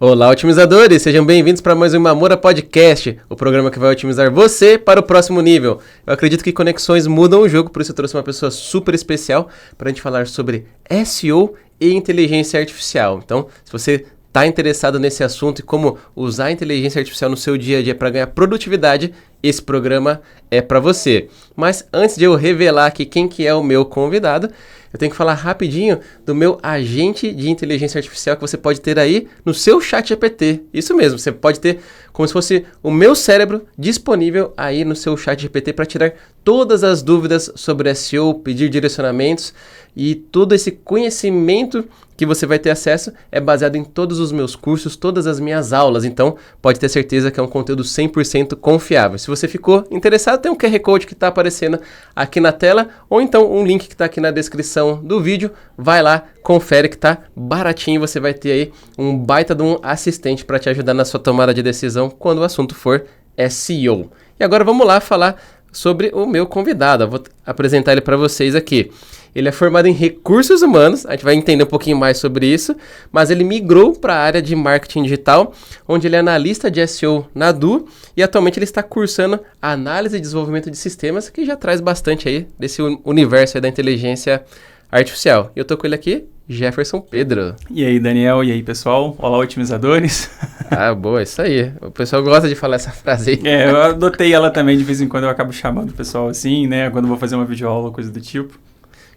Olá, otimizadores! Sejam bem-vindos para mais um Mamora Podcast, o programa que vai otimizar você para o próximo nível. Eu acredito que conexões mudam o jogo, por isso eu trouxe uma pessoa super especial para a gente falar sobre SEO e inteligência artificial. Então, se você está interessado nesse assunto e como usar a inteligência artificial no seu dia a dia para ganhar produtividade, esse programa é para você. Mas antes de eu revelar aqui quem que é o meu convidado, eu tenho que falar rapidinho do meu agente de inteligência artificial que você pode ter aí no seu ChatGPT. Isso mesmo, você pode ter como se fosse o meu cérebro disponível aí no seu ChatGPT para tirar todas as dúvidas sobre SEO, pedir direcionamentos e todo esse conhecimento que você vai ter acesso é baseado em todos os meus cursos, todas as minhas aulas. Então, pode ter certeza que é um conteúdo 100% confiável. Se você ficou interessado, tem um QR Code que está aparecendo aqui na tela ou então um link que está aqui na descrição do vídeo. Vai lá, confere que tá baratinho. Você vai ter aí um baita de um assistente para te ajudar na sua tomada de decisão quando o assunto for SEO. E agora vamos lá falar sobre o meu convidado. Eu vou apresentar ele para vocês aqui. Ele é formado em recursos humanos, a gente vai entender um pouquinho mais sobre isso, mas ele migrou para a área de marketing digital, onde ele é analista de SEO na Du e atualmente ele está cursando análise e desenvolvimento de sistemas, que já traz bastante aí desse universo aí da inteligência artificial. E eu tô com ele aqui, Jefferson Pedro. E aí, Daniel, e aí, pessoal? Olá, otimizadores. Ah, boa, isso aí. O pessoal gosta de falar essa frase aí. Eu adotei ela também, de vez em quando eu acabo chamando o pessoal assim, né? Quando eu vou fazer uma videoaula, coisa do tipo.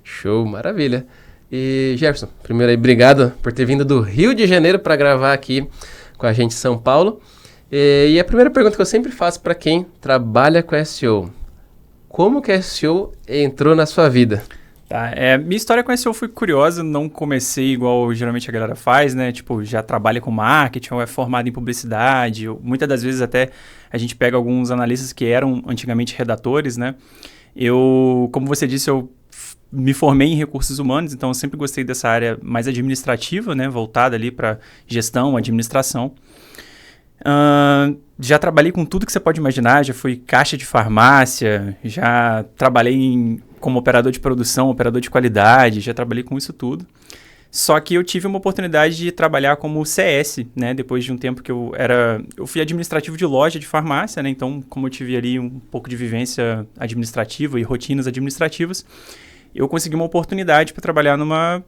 Show, maravilha. E Jefferson, primeiro aí, obrigado por ter vindo do Rio de Janeiro para gravar aqui com a gente em São Paulo. E a primeira pergunta que eu sempre faço para quem trabalha com SEO: como que a SEO entrou na sua vida? Tá, minha história com SEO foi curiosa, não comecei igual geralmente a galera faz, né? Tipo, já trabalha com marketing ou é formado em publicidade. Muitas das vezes até a gente pega alguns analistas que eram antigamente redatores, né? Como você disse, eu me formei em recursos humanos, então eu sempre gostei dessa área mais administrativa, né, voltada ali para gestão, administração. Já trabalhei com tudo que você pode imaginar, já fui caixa de farmácia, já trabalhei como operador de produção, operador de qualidade, já trabalhei com isso tudo. Só que eu tive uma oportunidade de trabalhar como CS, né, depois de um tempo que eu fui administrativo de loja de farmácia, né, então como eu tive ali um pouco de vivência administrativa e rotinas administrativas, eu consegui uma oportunidade para trabalhar numa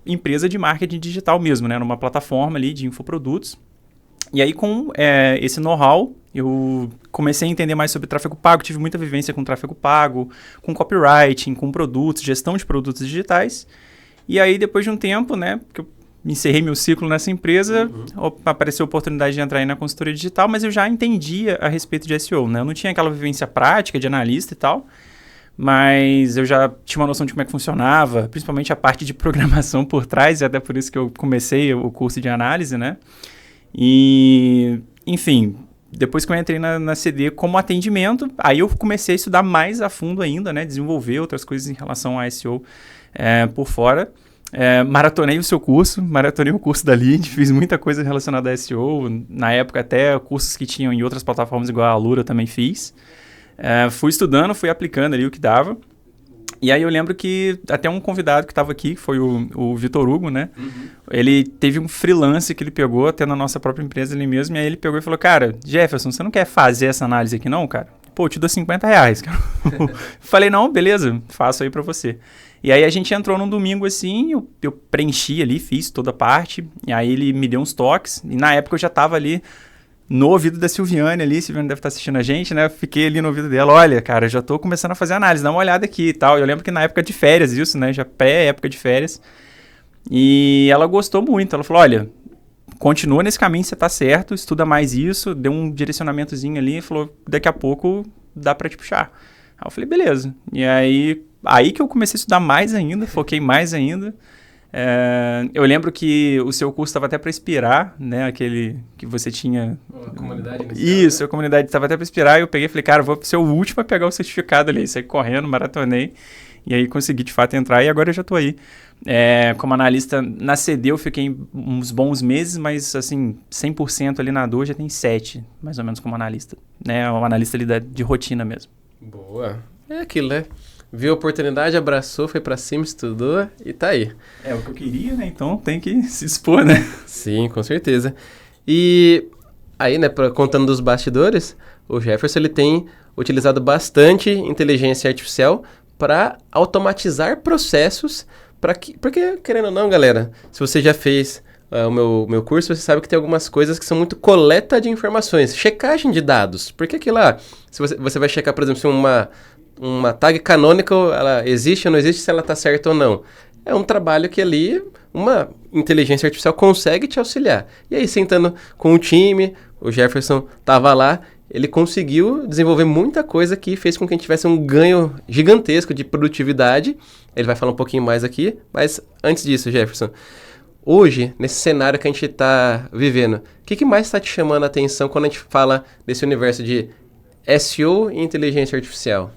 empresa de marketing digital mesmo, né? Numa plataforma ali de infoprodutos. E aí, com esse know-how, eu comecei a entender mais sobre tráfego pago, tive muita vivência com tráfego pago, com copywriting, com produtos, gestão de produtos digitais. E aí, depois de um tempo, né, que eu encerrei meu ciclo nessa empresa, apareceu a oportunidade de entrar aí na consultoria digital, mas eu já entendia a respeito de SEO, né? Eu não tinha aquela vivência prática de analista e tal, mas eu já tinha uma noção de como é que funcionava, principalmente a parte de programação por trás, e até por isso que eu comecei o curso de análise, né? E, enfim, depois que eu entrei na CD como atendimento, aí eu comecei a estudar mais a fundo ainda, né? Desenvolver outras coisas em relação a SEO por fora. Maratonei o seu curso, maratonei o curso da Lead, fiz muita coisa relacionada a SEO. Na época até cursos que tinham em outras plataformas igual a Alura eu também fiz. Fui estudando, fui aplicando ali o que dava. E aí eu lembro que até um convidado que estava aqui, que foi o Vitor Hugo, né? Uhum. Ele teve um freelance que ele pegou até na nossa própria empresa ali mesmo. E aí ele pegou e falou: cara, Jefferson, você não quer fazer essa análise aqui não, cara? Pô, eu te dou R$50, cara. Falei: não, beleza, faço aí pra você. E aí a gente entrou num domingo assim, eu preenchi ali, fiz toda a parte. E aí ele me deu uns toques. E na época eu já tava ali no ouvido da Silviane ali, Silviane deve estar assistindo a gente, né? Fiquei ali no ouvido dela: olha, cara, já tô começando a fazer análise, dá uma olhada aqui e tal. Eu lembro que na época de férias isso, né? Já pré-época de férias. E ela gostou muito, ela falou: olha, continua nesse caminho, você tá certo, estuda mais isso, deu um direcionamentozinho ali e falou: daqui a pouco dá pra te puxar. Aí eu falei: beleza. E aí que eu comecei a estudar mais ainda, foquei mais ainda. Eu lembro que o seu curso estava até para expirar, né? Aquele que você tinha... A comunidade inicial, isso, né? A comunidade estava até para expirar e eu peguei e falei: cara, vou ser o último a pegar o certificado ali. Saí correndo, maratonei e aí consegui de fato entrar e agora eu já estou aí. Como analista na CD eu fiquei uns bons meses, mas assim, 100% ali na dor já tem 7, mais ou menos como analista, né? Um analista ali de rotina mesmo. Boa. É aquilo, né? Viu a oportunidade, abraçou, foi pra cima, estudou e tá aí. É o que eu queria, né? Então tem que se expor, né? Sim, com certeza. E aí, né, contando dos bastidores, o Jefferson ele tem utilizado bastante inteligência artificial para automatizar processos, porque, querendo ou não, galera, se você já fez o meu curso, você sabe que tem algumas coisas que são muito coleta de informações, checagem de dados. Porque aquilo lá, se você vai checar, por exemplo, se uma tag canonical, ela existe ou não existe, se ela está certa ou não. É um trabalho que ali uma inteligência artificial consegue te auxiliar. E aí, sentando com o time, o Jefferson estava lá, ele conseguiu desenvolver muita coisa que fez com que a gente tivesse um ganho gigantesco de produtividade. Ele vai falar um pouquinho mais aqui, mas antes disso, Jefferson, hoje, nesse cenário que a gente está vivendo, o que mais está te chamando a atenção quando a gente fala desse universo de SEO e inteligência artificial?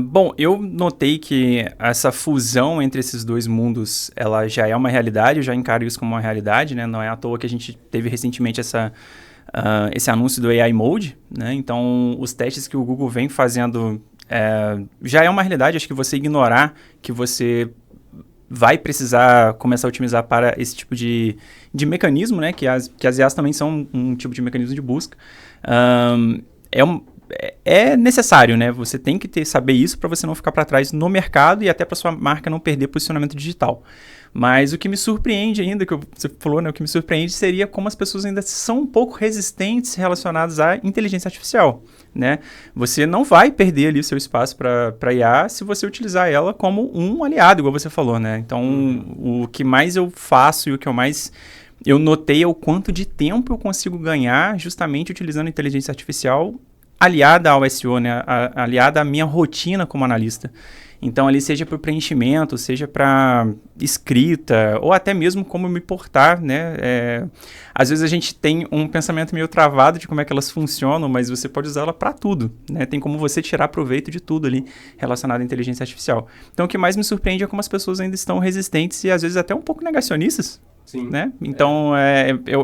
Bom, eu notei que essa fusão entre esses dois mundos, ela já é uma realidade, eu já encaro isso como uma realidade, né? Não é à toa que a gente teve recentemente esse anúncio do AI Mode, né? Então, os testes que o Google vem fazendo já é uma realidade. Acho que você ignorar que você vai precisar começar a otimizar para esse tipo de mecanismo, né? Que as IAs também são um tipo de mecanismo de busca. É necessário, né? Você tem que saber isso para você não ficar para trás no mercado e até para sua marca não perder posicionamento digital. Mas o que me surpreende ainda, que você falou, né? O que me surpreende seria como as pessoas ainda são um pouco resistentes relacionadas à inteligência artificial, né? Você não vai perder ali o seu espaço para IA se você utilizar ela como um aliado, igual você falou, né? Então, o que mais eu faço e o que eu notei é o quanto de tempo eu consigo ganhar justamente utilizando a inteligência artificial aliada ao SEO, né? Aliada à minha rotina como analista. Então, ali seja para o preenchimento, seja para escrita, ou até mesmo como me portar, né? Às vezes a gente tem um pensamento meio travado de como é que elas funcionam, mas você pode usá-la para tudo, né? Tem como você tirar proveito de tudo ali relacionado à inteligência artificial. Então, o que mais me surpreende é como as pessoas ainda estão resistentes e às vezes até um pouco negacionistas. Sim. Né? Então,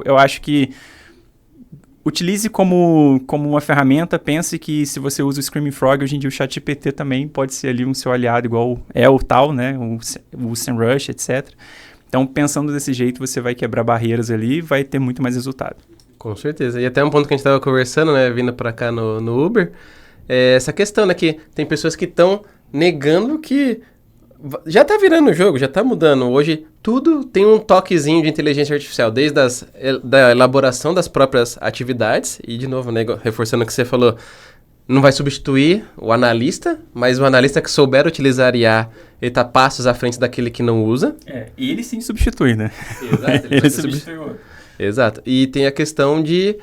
eu acho que utilize como uma ferramenta. Pense que se você usa o Screaming Frog, hoje em dia o ChatGPT também pode ser ali um seu aliado, igual é o tal, né? O SEMrush, etc. Então, pensando desse jeito, você vai quebrar barreiras ali e vai ter muito mais resultado. Com certeza. E até um ponto que a gente estava conversando, né? Vindo para cá no Uber, é essa questão, né? Que tem pessoas que estão negando que já tá virando o jogo, já tá mudando. Hoje, tudo tem um toquezinho de inteligência artificial, desde da elaboração das próprias atividades. E, de novo, né, reforçando o que você falou, não vai substituir o analista, mas o analista que souber utilizar IA, ele tá passos à frente daquele que não usa. E ele sim substitui, né? Exato. Ele substitui o outro. Exato. E tem a questão de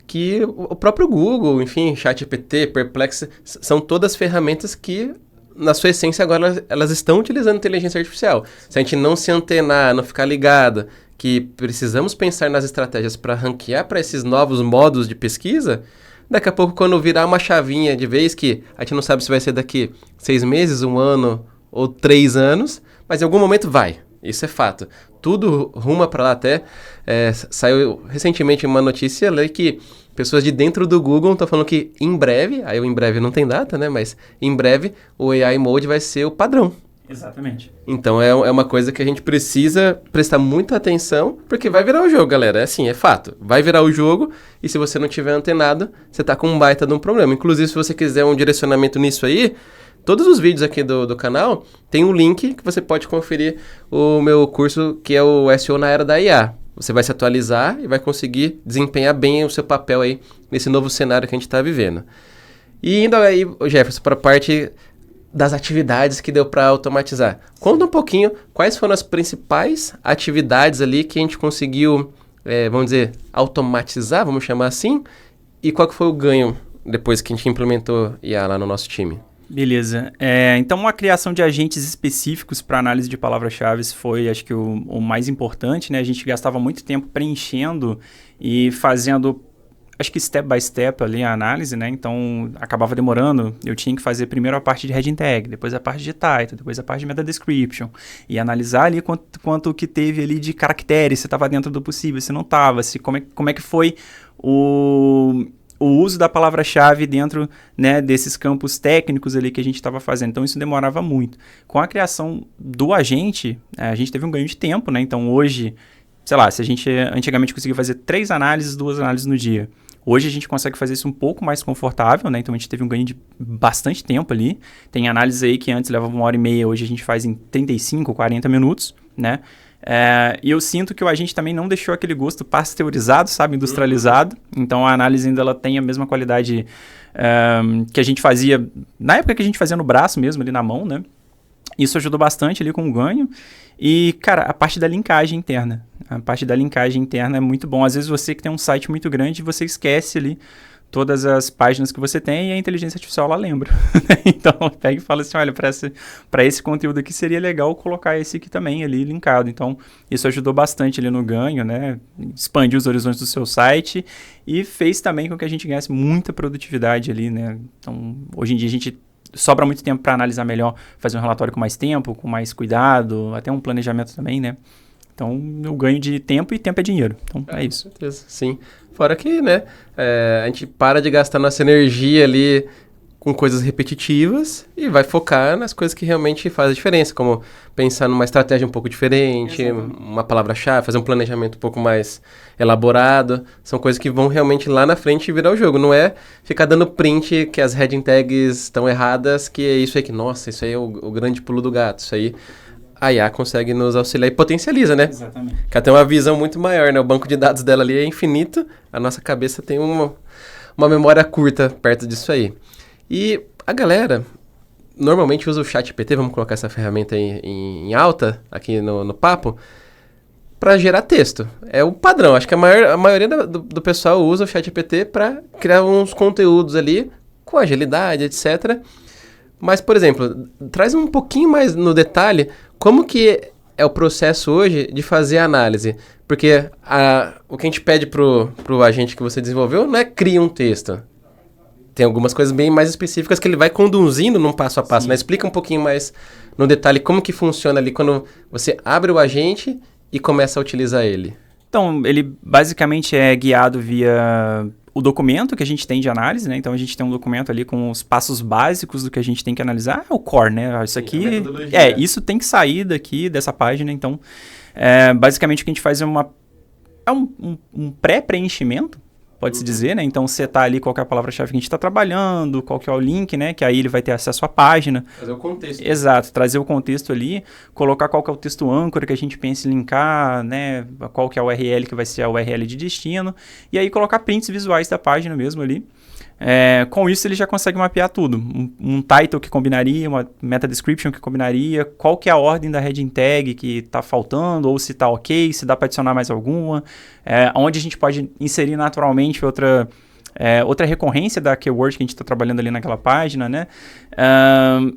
que o próprio Google, enfim, ChatGPT, Perplexity, são todas ferramentas que, na sua essência, agora elas estão utilizando inteligência artificial. Se a gente não se antenar, não ficar ligado, que precisamos pensar nas estratégias para ranquear para esses novos modos de pesquisa, daqui a pouco, quando virar uma chavinha de vez, que a gente não sabe se vai ser daqui 6 meses, 1 ano ou 3 anos, mas em algum momento vai. Isso é fato. Tudo ruma para lá até. Saiu recentemente uma notícia ali que pessoas de dentro do Google estão falando que em breve, aí o em breve não tem data, né? Mas em breve o AI Mode vai ser o padrão. Exatamente. Então é uma coisa que a gente precisa prestar muita atenção, porque vai virar o jogo, galera. É assim, é fato. Vai virar o jogo e se você não tiver antenado, você tá com um baita de um problema. Inclusive, se você quiser um direcionamento nisso aí, todos os vídeos aqui do canal tem um link que você pode conferir o meu curso, que é o SEO na Era da IA. Você vai se atualizar e vai conseguir desempenhar bem o seu papel aí nesse novo cenário que a gente está vivendo. E indo aí, Jefferson, para a parte das atividades que deu para automatizar. Conta um pouquinho quais foram as principais atividades ali que a gente conseguiu, vamos dizer, automatizar, vamos chamar assim, e qual que foi o ganho depois que a gente implementou IA lá no nosso time. Beleza. Então, a criação de agentes específicos para análise de palavras-chave foi, acho que, o mais importante, né? A gente gastava muito tempo preenchendo e fazendo, acho que step by step ali a análise, né? Então, acabava demorando. Eu tinha que fazer primeiro a parte de heading tag, depois a parte de title, depois a parte de meta description e analisar ali quanto que teve ali de caracteres, se estava dentro do possível, se não estava, como é que foi o uso da palavra-chave dentro, né, desses campos técnicos ali que a gente estava fazendo. Então, isso demorava muito. Com a criação do agente, a gente teve um ganho de tempo, né? Então, hoje, sei lá, se a gente antigamente conseguia fazer 3 análises, 2 análises no dia. Hoje a gente consegue fazer isso um pouco mais confortável, né? Então a gente teve um ganho de bastante tempo ali. Tem análises aí que antes levavam 1h30, hoje a gente faz em 35, 40 minutos, né? E eu sinto que o agente também não deixou aquele gosto pasteurizado, sabe? Industrializado. Então a análise ainda ela tem a mesma qualidade que a gente fazia, na época que a gente fazia no braço mesmo, ali na mão, né? Isso ajudou bastante ali com o ganho. E, cara, a parte da linkagem interna. A parte da linkagem interna é muito bom. Às vezes você que tem um site muito grande, você esquece ali todas as páginas que você tem e a inteligência artificial, ela lembra. Então, pega e fala assim, olha, para esse conteúdo aqui seria legal colocar esse aqui também ali linkado. Então, isso ajudou bastante ali no ganho, né? Expandiu os horizontes do seu site e fez também com que a gente ganhasse muita produtividade ali, né? Então, hoje em dia a gente sobra muito tempo para analisar melhor, fazer um relatório com mais tempo, com mais cuidado, até um planejamento também, né? Então, eu ganho de tempo e tempo é dinheiro. Então, é isso. Com certeza, sim. Fora que, né, a gente para de gastar nossa energia ali com coisas repetitivas e vai focar nas coisas que realmente fazem diferença, como pensar numa estratégia um pouco diferente, uma palavra-chave, fazer um planejamento um pouco mais elaborado. São coisas que vão realmente lá na frente virar o jogo. Não é ficar dando print que as heading tags estão erradas, que é isso aí que, nossa, isso aí é o grande pulo do gato. Isso aí a IA consegue nos auxiliar e potencializa, né? Exatamente. Que ela tem uma visão muito maior, né? O banco de dados dela ali é infinito, a nossa cabeça tem uma memória curta perto disso aí. E a galera normalmente usa o ChatGPT, vamos colocar essa ferramenta aí em alta aqui no papo, para gerar texto. É o padrão, acho que a maioria do pessoal usa o ChatGPT para criar uns conteúdos ali com agilidade, etc. Mas, por exemplo, traz um pouquinho mais no detalhe como que é o processo hoje de fazer a análise. Porque o que a gente pede pro agente que você desenvolveu não é cria um texto. Tem algumas coisas bem mais específicas que ele vai conduzindo num passo a passo, né? Explica um pouquinho mais no detalhe como que funciona ali quando você abre o agente e começa a utilizar ele. Então, ele basicamente é guiado via o documento que a gente tem de análise, né? Então, a gente tem um documento ali com os passos básicos do que a gente tem que analisar. É o core, né? Isso aqui... isso tem que sair dessa página. Então, basicamente, o que a gente faz é um pré-preenchimento, pode-se dizer, né? Então, setar ali qual que é a palavra-chave que a gente está trabalhando, qual que é o link, né? Que aí ele vai ter acesso à página. Trazer o contexto. Exato, trazer o contexto ali, colocar qual que é o texto âncora que a gente pensa em linkar, né? Qual que é a URL que vai ser a URL de destino. E aí colocar prints visuais da página mesmo ali. Com isso ele já consegue mapear tudo. Um title que combinaria, uma meta description que combinaria, qual que é a ordem da heading tag que está faltando, ou se está ok, se dá para adicionar mais alguma, onde a gente pode inserir naturalmente outra recorrência da keyword que a gente está trabalhando ali naquela página, né?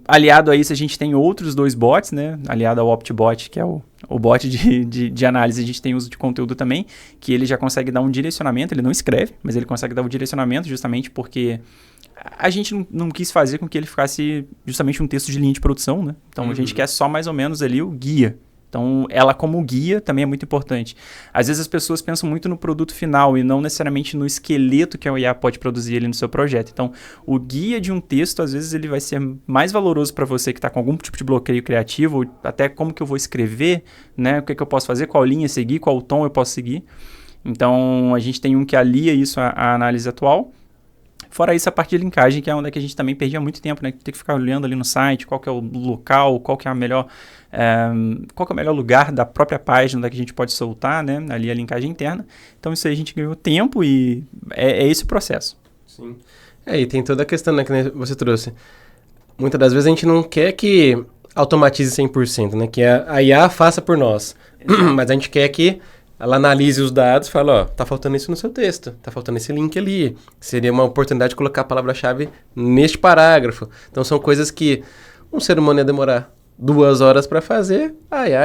Aliado a isso, a gente tem outros 2 bots, né? Aliado ao OptBot, que é o bot de análise, a gente tem uso de conteúdo também, que ele já consegue dar um direcionamento, ele não escreve, mas ele consegue dar um direcionamento justamente porque a gente não quis fazer com que ele ficasse justamente um texto de linha de produção, né? Então, a gente quer só mais ou menos ali o guia. Então, ela como guia também é muito importante. Às vezes as pessoas pensam muito no produto final e não necessariamente no esqueleto que a IA pode produzir ali no seu projeto. Então, o guia de um texto, às vezes, ele vai ser mais valoroso para você que está com algum tipo de bloqueio criativo, até como que eu vou escrever, né? O que eu posso fazer, qual linha seguir, qual tom eu posso seguir. Então, a gente tem um que alia isso à análise atual. Fora isso, a parte de linkagem, que é onde a gente também perdia muito tempo, né? Tem que ficar olhando ali no site, qual que é o local, qual que é o melhor lugar da própria página onde a gente pode soltar, né? Ali a linkagem interna. Então, isso aí a gente ganhou tempo e é esse o processo. Sim. E tem toda a questão, né, que você trouxe. Muitas das vezes a gente não quer que automatize 100%, né? Que a IA faça por nós. Mas a gente quer que ela analise os dados e fala, tá faltando isso no seu texto, tá faltando esse link ali. Seria uma oportunidade de colocar a palavra-chave neste parágrafo. Então, são coisas que um ser humano ia demorar 2 horas para fazer,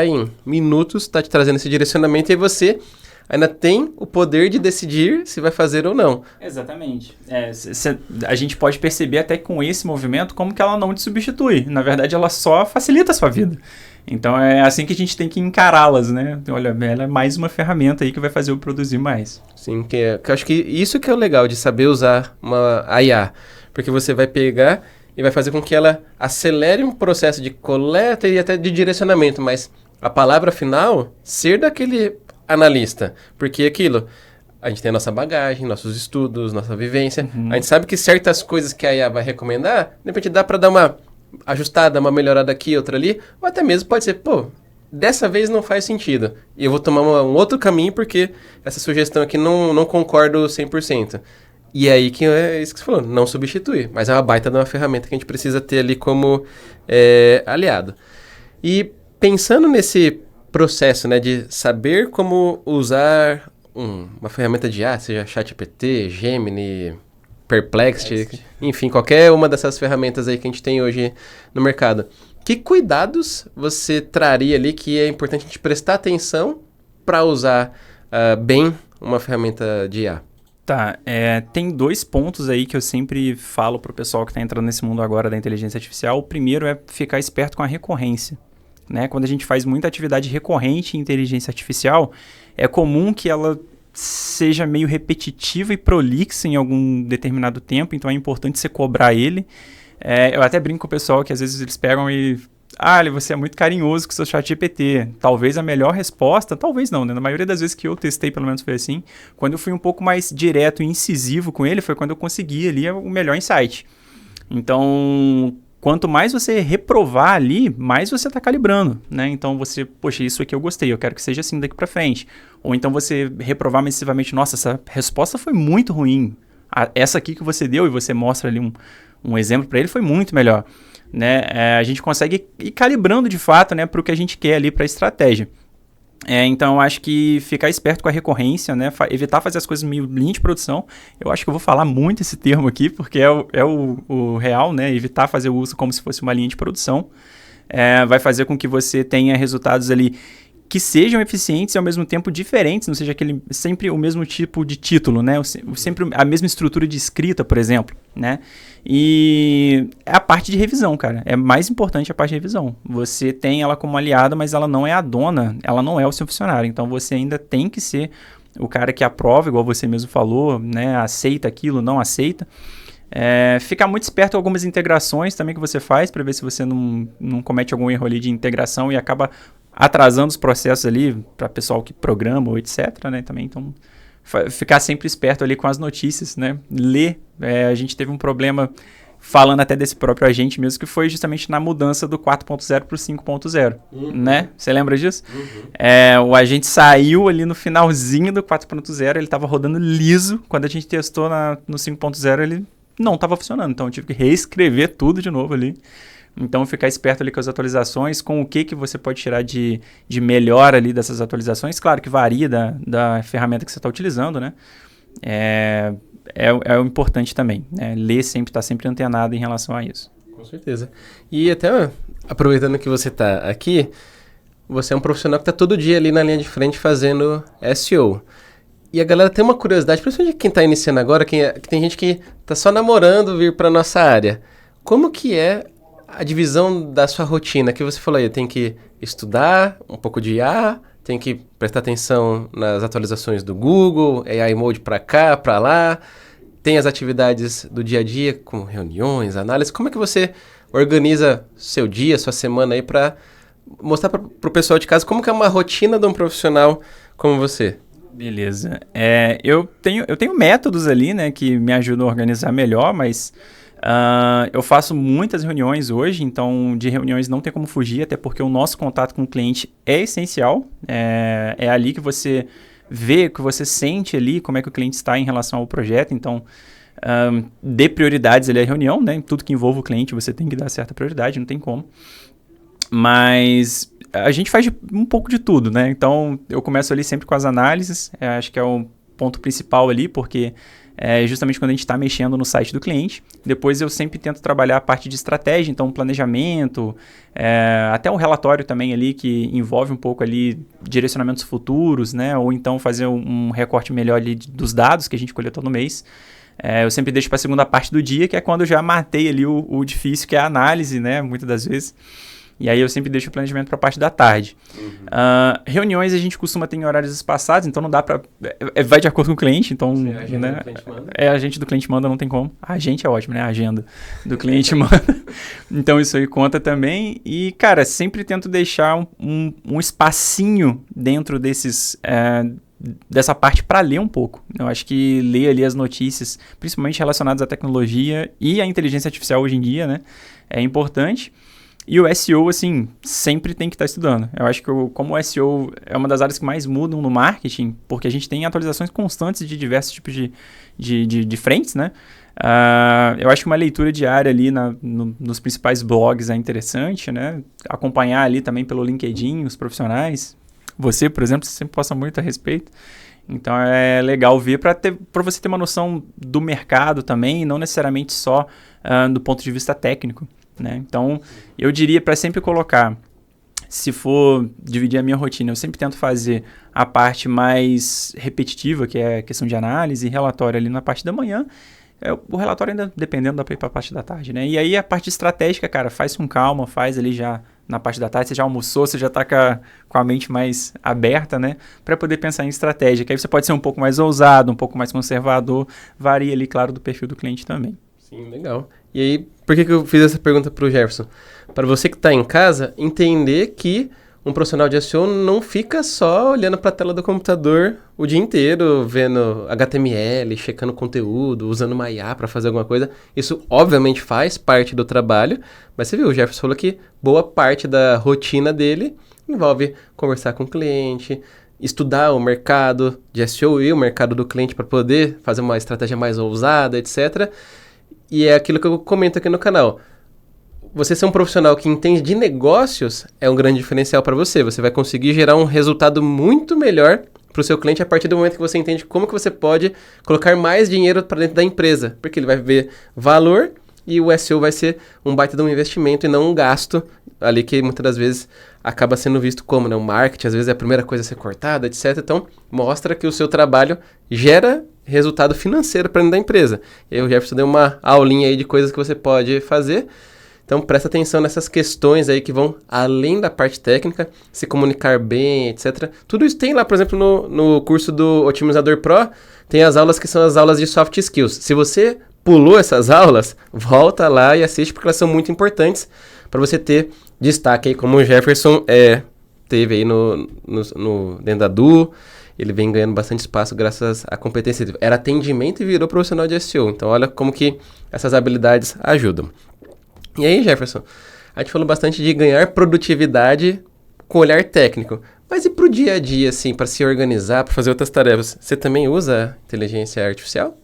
em minutos está te trazendo esse direcionamento e aí você ainda tem o poder de decidir se vai fazer ou não. Exatamente. A gente pode perceber até com esse movimento como que ela não te substitui. Na verdade, ela só facilita a sua vida. Então, é assim que a gente tem que encará-las, né? Olha, ela é mais uma ferramenta aí que vai fazer eu produzir mais. Sim, que eu acho que isso que é o legal de saber usar a IA. Porque você vai pegar e vai fazer com que ela acelere um processo de coleta e até de direcionamento, mas a palavra final ser analista? Porque aquilo, a gente tem a nossa bagagem, nossos estudos, nossa vivência. A gente sabe que certas coisas que a IA vai recomendar, de repente dá para dar uma ajustada, uma melhorada aqui, outra ali, ou até mesmo pode ser, pô, dessa vez não faz sentido. E eu vou tomar um outro caminho porque essa sugestão aqui não concordo 100%. E é aí que é isso que você falou, não substitui. Mas é uma baita de uma ferramenta que a gente precisa ter ali como aliado. E pensando nesse processo, né, de saber como usar uma ferramenta de IA, seja ChatGPT, Gemini, Perplexity, enfim, qualquer uma dessas ferramentas aí que a gente tem hoje no mercado. Que cuidados você traria ali que é importante a gente prestar atenção para usar bem uma ferramenta de IA? Tá, tem 2 pontos aí que eu sempre falo pro pessoal que está entrando nesse mundo agora da inteligência artificial. O primeiro é ficar esperto com a recorrência, né? Quando a gente faz muita atividade recorrente em inteligência artificial, é comum que ela seja meio repetitiva e prolixa em algum determinado tempo, então é importante você cobrar ele. Eu até brinco com o pessoal que às vezes eles pegam e... você é muito carinhoso com o seu ChatGPT. Talvez a melhor resposta, talvez não, né? Na maioria das vezes que eu testei, pelo menos foi assim. Quando eu fui um pouco mais direto e incisivo com ele, foi quando eu consegui ali o melhor insight. Então, quanto mais você reprovar ali, mais você está calibrando, né? Então você, poxa, isso aqui eu gostei, eu quero que seja assim daqui para frente. Ou então você reprovar massivamente, nossa, essa resposta foi muito ruim. Essa aqui que você deu e você mostra ali um exemplo para ele foi muito melhor. Né? A gente consegue ir calibrando de fato, né, para o que a gente quer ali para a estratégia. Então, eu acho que ficar esperto com a recorrência, né, evitar fazer as coisas meio linha de produção. Eu acho que eu vou falar muito esse termo aqui, porque é o real, né, evitar fazer o uso como se fosse uma linha de produção. Vai fazer com que você tenha resultados ali que sejam eficientes e ao mesmo tempo diferentes, não seja sempre o mesmo tipo de título, né? Sempre a mesma estrutura de escrita, por exemplo, né? E é a parte de revisão, cara. É mais importante a parte de revisão. Você tem ela como aliada, mas ela não é a dona, ela não é o seu funcionário. Então você ainda tem que ser o cara que aprova, igual você mesmo falou, né? Aceita aquilo, não aceita. Ficar muito esperto com algumas integrações também que você faz, para ver se você não comete algum erro ali de integração e acaba atrasando os processos ali para pessoal que programa ou etc, né, também. Então, ficar sempre esperto ali com as notícias, né, ler. A gente teve um problema falando até desse próprio agente mesmo, que foi justamente na mudança do 4.0 para o 5.0, né? Você lembra disso? O agente saiu ali no finalzinho do 4.0, ele estava rodando liso. Quando a gente testou no 5.0, ele não estava funcionando, então eu tive que reescrever tudo de novo ali. Então, ficar esperto ali com as atualizações, com o que você pode tirar de melhor ali dessas atualizações. Claro que varia da ferramenta que você está utilizando, né? É o importante também, né? Ler sempre, estar sempre antenado em relação a isso. Com certeza. E até aproveitando que você está aqui, você é um profissional que está todo dia ali na linha de frente fazendo SEO. E a galera tem uma curiosidade, principalmente quem está iniciando agora, que tem gente que está só namorando vir para nossa área. Como que é a divisão da sua rotina? Que você falou aí, tem que estudar um pouco de IA, tem que prestar atenção nas atualizações do Google, AI Mode para cá, para lá, tem as atividades do dia a dia, como reuniões, análise. Como é que você organiza seu dia, sua semana aí para mostrar para o pessoal de casa como que é uma rotina de um profissional como você? Beleza. Eu tenho métodos ali, né, que me ajudam a organizar melhor, mas eu faço muitas reuniões hoje, então de reuniões não tem como fugir, até porque o nosso contato com o cliente é essencial. É ali que você vê, que você sente ali como é que o cliente está em relação ao projeto. Então, dê prioridades ali à reunião, né? Tudo que envolve o cliente você tem que dar certa prioridade, não tem como. Mas a gente faz um pouco de tudo, né? Então, eu começo ali sempre com as análises, acho que é o ponto principal ali, porque justamente quando a gente está mexendo no site do cliente. Depois eu sempre tento trabalhar a parte de estratégia, então planejamento, até um relatório também ali que envolve um pouco ali direcionamentos futuros, né? Ou então fazer um recorte melhor ali dos dados que a gente coletou no mês. Eu sempre deixo para a segunda parte do dia, que é quando eu já matei ali o difícil, que é a análise, né? Muitas das vezes. E aí eu sempre deixo o planejamento para a parte da tarde. Reuniões a gente costuma ter em horários espaçados, então não dá para... vai de acordo com o cliente, então... A agenda do cliente manda. A gente do cliente manda, não tem como. A gente é ótimo, né? A agenda do cliente manda. Então isso aí conta também. E, cara, sempre tento deixar um espacinho dentro dessa parte para ler um pouco. Eu acho que ler ali as notícias, principalmente relacionadas à tecnologia e à inteligência artificial hoje em dia, né? É importante. E o SEO, assim, sempre tem que estar estudando. Eu acho que como o SEO é uma das áreas que mais mudam no marketing, porque a gente tem atualizações constantes de diversos tipos de frentes, né? Eu acho que uma leitura diária ali nos principais blogs é interessante, né? Acompanhar ali também pelo LinkedIn os profissionais. Você, por exemplo, você sempre posta muito a respeito. Então é legal ver para você ter uma noção do mercado também, e não necessariamente só do ponto de vista técnico, né? Então eu diria para sempre colocar, se for dividir a minha rotina, eu sempre tento fazer a parte mais repetitiva, que é a questão de análise e relatório ali na parte da manhã. O relatório ainda dependendo dá para ir para a parte da tarde, né? E aí a parte estratégica, cara, faz com calma, faz ali já na parte da tarde, você já almoçou, você já tá com a mente mais aberta, né? Para poder pensar em estratégia, que aí você pode ser um pouco mais ousado, um pouco mais conservador, varia ali, claro, do perfil do cliente também. Sim, legal. E aí, por que eu fiz essa pergunta pro Jefferson? Para você que está em casa, entender que um profissional de SEO não fica só olhando para a tela do computador o dia inteiro, vendo HTML, checando conteúdo, usando uma IA para fazer alguma coisa. Isso, obviamente, faz parte do trabalho, mas você viu, o Jefferson falou que boa parte da rotina dele envolve conversar com o cliente, estudar o mercado de SEO e o mercado do cliente para poder fazer uma estratégia mais ousada, etc. E é aquilo que eu comento aqui no canal. Você ser um profissional que entende de negócios é um grande diferencial para você. Você vai conseguir gerar um resultado muito melhor para o seu cliente a partir do momento que você entende como que você pode colocar mais dinheiro para dentro da empresa. Porque ele vai ver valor e o SEO vai ser um baita de um investimento e não um gasto ali que muitas das vezes acaba sendo visto como, né? O marketing às vezes é a primeira coisa a ser cortada, etc. Então, mostra que o seu trabalho gera resultado financeiro para dentro da empresa. E aí o Jefferson deu uma aulinha aí de coisas que você pode fazer. Então, presta atenção nessas questões aí que vão além da parte técnica, se comunicar bem, etc. Tudo isso tem lá, por exemplo, no curso do Otimizador Pro, tem as aulas que são as aulas de soft skills. Se você pulou essas aulas, volta lá e assiste, porque elas são muito importantes para você ter destaque aí, como o Jefferson teve aí dentro da Duo. Ele vem ganhando bastante espaço graças à competência dele. Era atendimento e virou profissional de SEO. Então, olha como que essas habilidades ajudam. E aí, Jefferson, a gente falou bastante de ganhar produtividade com olhar técnico. Mas e pro dia a dia, assim, para se organizar, para fazer outras tarefas? Você também usa inteligência artificial?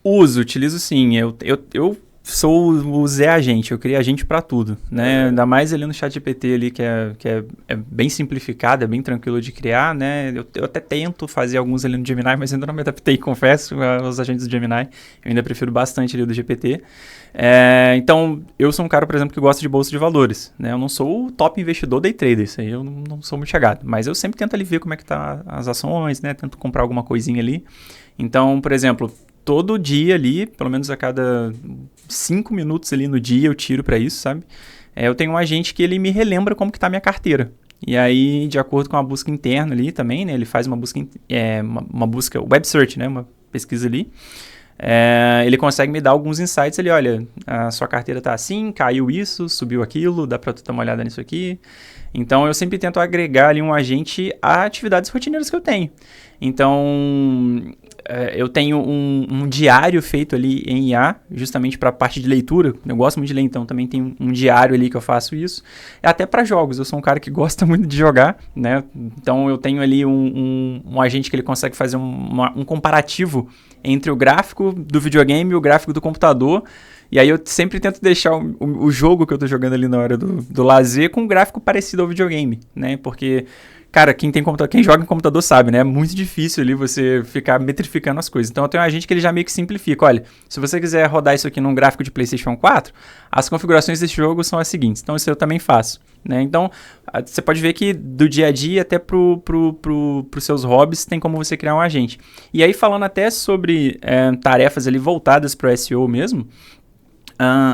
Utilizo sim. Eu sou o Zé Agente, eu criei agente para tudo, né? Ainda mais ali no ChatGPT ali, que é bem simplificado, é bem tranquilo de criar, né? Eu até tento fazer alguns ali no Gemini, mas ainda não me adaptei, confesso, aos agentes do Gemini. Eu ainda prefiro bastante ali do GPT. Então, eu sou um cara, por exemplo, que gosta de bolsa de valores, né? Eu não sou o top investidor day trader, isso aí eu não sou muito chegado, mas eu sempre tento ali ver como é que tá as ações, né? Tento comprar alguma coisinha ali. Então, por exemplo, todo dia ali, pelo menos a cada 5 minutos ali no dia eu tiro para isso, sabe? Eu tenho um agente que ele me relembra como que tá a minha carteira. E aí, de acordo com a busca interna ali também, né? Ele faz uma busca, uma busca web search, né? Uma pesquisa ali. Ele consegue me dar alguns insights ali, olha, a sua carteira tá assim, caiu isso, subiu aquilo, dá para tu dar uma olhada nisso aqui. Então, eu sempre tento agregar ali um agente a atividades rotineiras que eu tenho. Então, eu tenho um diário feito ali em IA, justamente para a parte de leitura. Eu gosto muito de ler, então também tem um diário ali que eu faço isso. Até para jogos, eu sou um cara que gosta muito de jogar, né? Então eu tenho ali um agente que ele consegue fazer um comparativo entre o gráfico do videogame e o gráfico do computador. E aí eu sempre tento deixar o jogo que eu tô jogando ali na hora do lazer com um gráfico parecido ao videogame, né? Porque, cara, quem joga em computador sabe, né? É muito difícil ali você ficar metrificando as coisas. Então eu tenho um agente que ele já meio que simplifica. Olha, se você quiser rodar isso aqui num gráfico de PlayStation 4, as configurações desse jogo são as seguintes. Então isso eu também faço, né? Então você pode ver que do dia a dia até pros seus hobbies tem como você criar um agente. E aí falando até sobre tarefas ali voltadas para o SEO mesmo,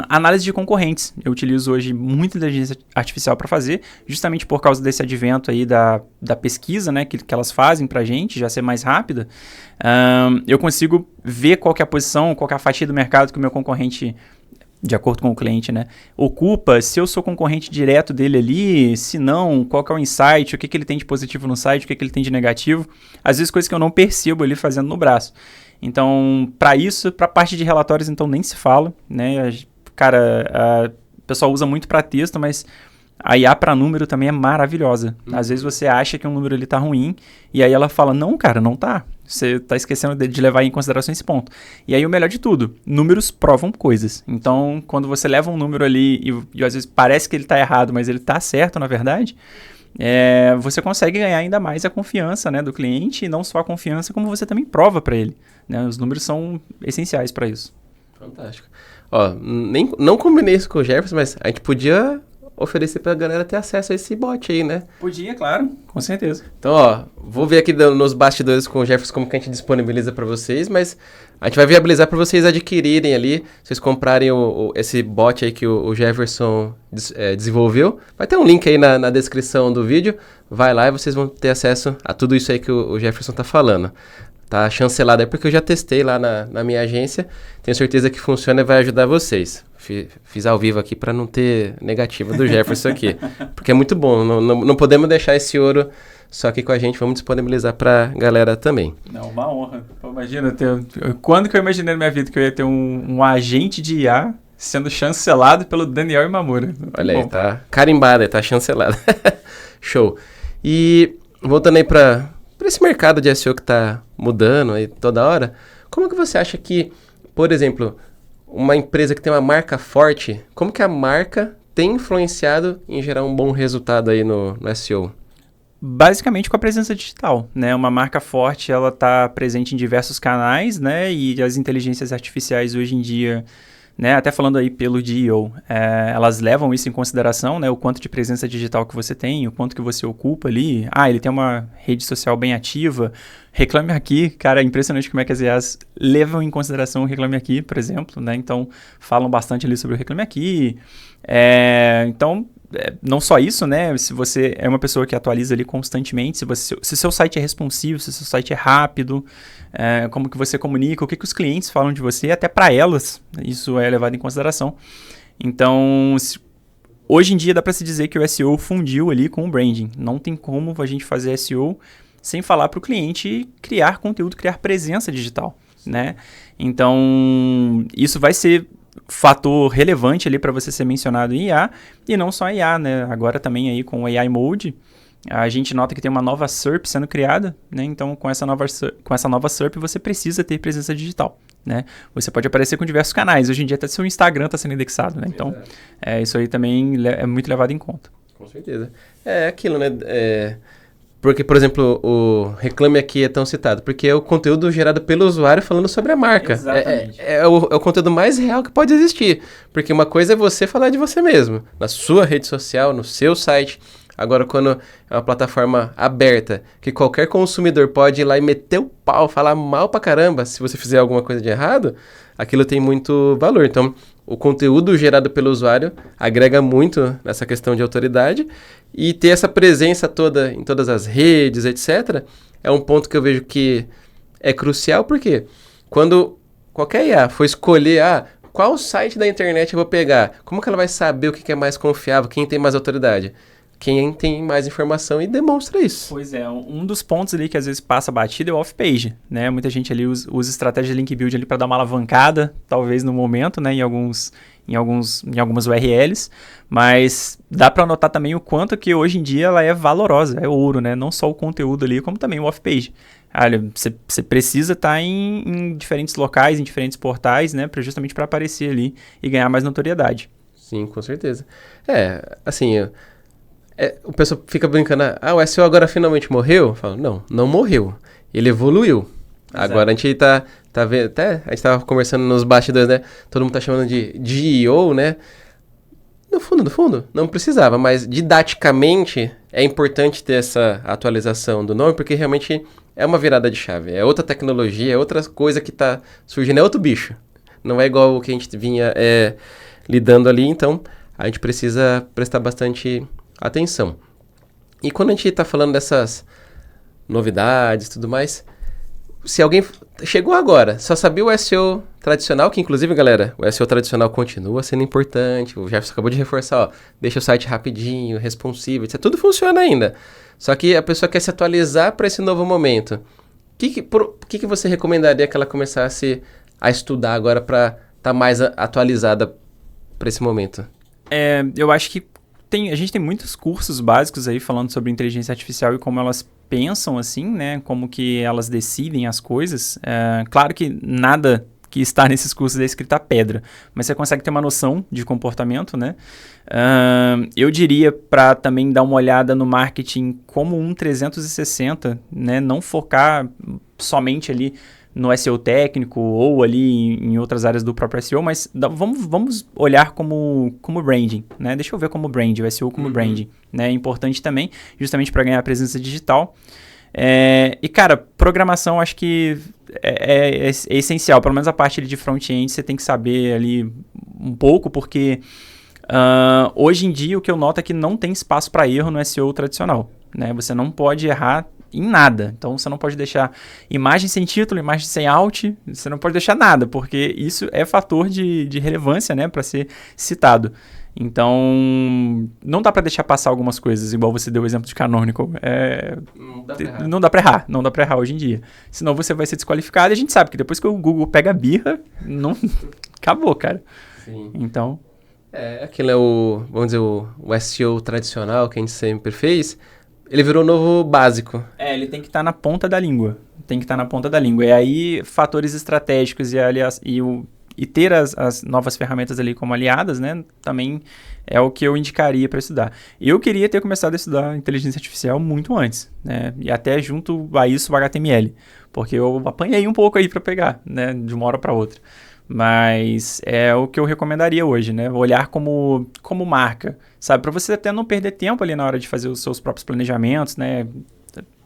Análise de concorrentes. Eu utilizo hoje muita inteligência artificial para fazer, justamente por causa desse advento aí da pesquisa, né, que elas fazem para a gente, já ser mais rápida. Eu consigo ver qual que é a posição, qual que é a fatia do mercado que o meu concorrente, de acordo com o cliente, né, ocupa, se eu sou concorrente direto dele ali, se não, qual que é o insight, o que ele tem de positivo no site, o que ele tem de negativo. Às vezes coisas que eu não percebo ali fazendo no braço. Então, para isso, para a parte de relatórios, então, nem se fala, né? Cara, o pessoal usa muito para texto, mas a IA para número também é maravilhosa. Às vezes você acha que um número ali tá ruim, e aí ela fala, não, cara, não tá. Você tá esquecendo de levar em consideração esse ponto. E aí o melhor de tudo, números provam coisas. Então, quando você leva um número ali e às vezes parece que ele tá errado, mas ele tá certo, na verdade, você consegue ganhar ainda mais a confiança, né, do cliente, e não só a confiança, como você também prova para ele, né? Os números são essenciais para isso. Fantástico. Ó, não combinei isso com o Jefferson, mas a gente podia oferecer pra galera ter acesso a esse bot aí, né? Podia, claro, com certeza. Então, ó, vou ver aqui nos bastidores com o Jefferson como que a gente disponibiliza para vocês, mas a gente vai viabilizar para vocês adquirirem ali, vocês comprarem esse bot aí que o Jefferson desenvolveu. Vai ter um link aí na descrição do vídeo, vai lá e vocês vão ter acesso a tudo isso aí que o Jefferson tá falando. Tá chancelado aí porque eu já testei lá na minha agência, tenho certeza que funciona e vai ajudar vocês. Fiz ao vivo aqui para não ter negativa do Jefferson aqui, porque é muito bom, não podemos deixar esse ouro só aqui com a gente, vamos disponibilizar pra galera também. Não, uma honra. Pô, imagina, quando que eu imaginei na minha vida que eu ia ter um agente de IA sendo chancelado pelo Daniel Imamura? Olha aí, tá carimbado, tá chancelado. Show. E voltando aí para esse mercado de SEO que tá mudando aí toda hora, como que você acha que, por exemplo, uma empresa que tem uma marca forte, como que a marca tem influenciado em gerar um bom resultado aí no SEO? Basicamente com a presença digital, né? Uma marca forte, ela está presente em diversos canais, né? E as inteligências artificiais hoje em dia, né? Até falando aí pelo DEO, elas levam isso em consideração, né? O quanto de presença digital que você tem, o quanto que você ocupa ali. Ele tem uma rede social bem ativa. Reclame Aqui, cara, é impressionante como é que as IAs levam em consideração o Reclame Aqui, por exemplo, né? Então, falam bastante ali sobre o Reclame Aqui. Então, não só isso, né? Se você é uma pessoa que atualiza ali constantemente, se seu site é responsivo, se seu site é rápido, como que você comunica, o que os clientes falam de você, até para elas, isso é levado em consideração. Então, hoje em dia dá para se dizer que o SEO fundiu ali com o branding. Não tem como a gente fazer SEO sem falar para o cliente criar conteúdo, criar presença digital, né? Então, isso vai ser fator relevante ali para você ser mencionado em IA, e não só IA, né? Agora também aí com o AI Mode, a gente nota que tem uma nova SERP sendo criada, né? Então, com essa nova SERP, você precisa ter presença digital, né? Você pode aparecer com diversos canais. Hoje em dia até seu Instagram está sendo indexado, né? Então, isso aí também é muito levado em conta. Com certeza. É aquilo, né? Porque, por exemplo, o Reclame Aqui é tão citado, porque é o conteúdo gerado pelo usuário falando sobre a marca. Exatamente. É o conteúdo mais real que pode existir. Porque uma coisa é você falar de você mesmo, na sua rede social, no seu site. Agora, quando é uma plataforma aberta, que qualquer consumidor pode ir lá e meter o pau, falar mal pra caramba, se você fizer alguma coisa de errado, aquilo tem muito valor. Então, o conteúdo gerado pelo usuário agrega muito nessa questão de autoridade, e ter essa presença toda em todas as redes, etc., é um ponto que eu vejo que é crucial, porque quando qualquer IA for escolher, qual site da internet eu vou pegar, como que ela vai saber o que é mais confiável, quem tem mais autoridade? Quem tem mais informação e demonstra isso. Pois é, um dos pontos ali que às vezes passa batido é o off-page, né? Muita gente ali usa estratégia de link build ali para dar uma alavancada, talvez no momento, né? Em algumas URLs, mas dá para notar também o quanto que hoje em dia ela é valorosa, é ouro, né? Não só o conteúdo ali, como também o off-page. Olha, você precisa estar em diferentes locais, em diferentes portais, né? Justamente para aparecer ali e ganhar mais notoriedade. Sim, com certeza. Assim... o pessoal fica brincando, o SEO agora finalmente morreu? Eu falo, não morreu. Ele evoluiu. Exato. Agora a gente tá vendo, até a gente tava conversando nos bastidores, né? Todo mundo tá chamando de GEO, né? No fundo, não precisava, mas didaticamente é importante ter essa atualização do nome, porque realmente é uma virada de chave. É outra tecnologia, é outra coisa que tá surgindo, é outro bicho. não é igual o que a gente vinha lidando ali, então a gente precisa prestar bastante atenção. E quando a gente está falando dessas novidades e tudo mais, se alguém chegou agora, só sabia o SEO tradicional, que inclusive, galera, o SEO tradicional continua sendo importante, o Jefferson acabou de reforçar, ó, deixa o site rapidinho, responsivo, etc. Tudo funciona ainda. Só que a pessoa quer se atualizar para esse novo momento. O que você recomendaria que ela começasse a estudar agora para estar mais atualizada para esse momento? Eu acho que a gente tem muitos cursos básicos aí falando sobre inteligência artificial e como elas pensam assim, né? Como que elas decidem as coisas. Claro que nada que está nesses cursos é escrito a pedra, mas você consegue ter uma noção de comportamento, né? Eu diria para também dar uma olhada no marketing como um 360, né? Não focar somente ali no SEO técnico ou ali em outras áreas do próprio SEO, mas vamos olhar como branding, né? Deixa eu ver como branding, o SEO como branding, né? É importante também, justamente para ganhar presença digital. E, cara, programação acho que é essencial, pelo menos a parte ali de front-end você tem que saber ali um pouco, porque hoje em dia o que eu noto é que não tem espaço para erro no SEO tradicional, né? Você não pode errar em nada. Então, você não pode deixar imagem sem título, imagem sem alt, você não pode deixar nada, porque isso é fator de relevância, né, para ser citado. Então, não dá para deixar passar algumas coisas, igual você deu o exemplo de Canonical. Não dá para errar. Não dá para errar hoje em dia. Senão você vai ser desqualificado e a gente sabe que depois que o Google pega a birra, não acabou, cara. Sim. Então... aquilo é vamos dizer, o SEO tradicional que a gente sempre fez. Ele virou novo básico. Ele tem que estar na ponta da língua. E aí, fatores estratégicos e ter as novas ferramentas ali como aliadas, né? Também é o que eu indicaria para estudar. Eu queria ter começado a estudar inteligência artificial muito antes, né? E até junto a isso o HTML. Porque eu apanhei um pouco aí para pegar, né? De uma hora para outra. Mas é o que eu recomendaria hoje, né? Olhar como marca, sabe? Para você até não perder tempo ali na hora de fazer os seus próprios planejamentos, né?